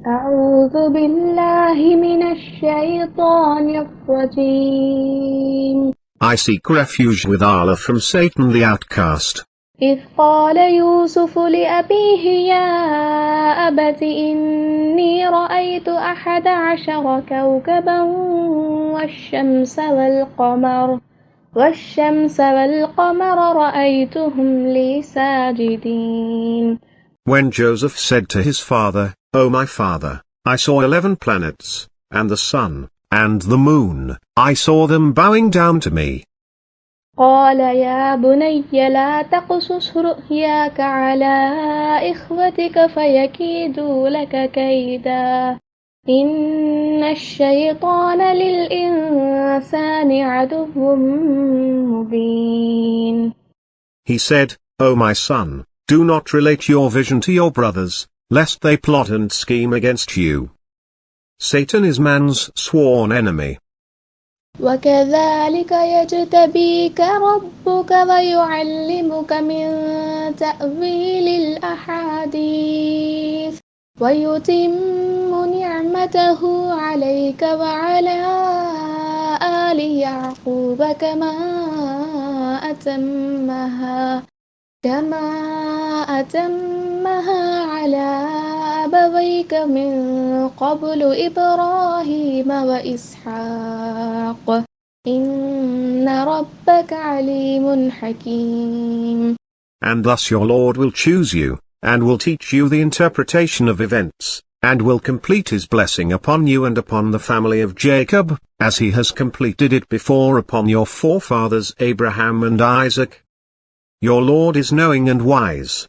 أعوذ بالله من الشيطان الرجيم. I seek refuge with Allah from Satan the outcast. إذ قال يوسف لأبيه يا أبت إني رأيت 11 كوكبا والشمس والقمر رأيتهم لي ساجدين. When Joseph said to his father, "O my father, I saw 11 planets, and the sun, and the moon, I saw them bowing down to me." قال يا بني لا تقصص رؤياك على إخوتك فيكيدوا لك كيدا إن الشيطان للإنسان عدو مبين. He said, "O my son, do not relate your vision to your brothers, lest they plot and scheme against you. Satan is man's sworn enemy." وكذلك يجتبيك ربك ويعلمك من تأويل الأحاديث ويتم نعمته عليك وعلى آل يعقوب كما أتمها على أبويك من قبل إبراهيم وإسحاق إن ربك عليم حكيم. And thus your Lord will choose you, and will teach you the interpretation of events, and will complete his blessing upon you and upon the family of Jacob, as he has completed it before upon your forefathers Abraham and Isaac. Your Lord is knowing and wise.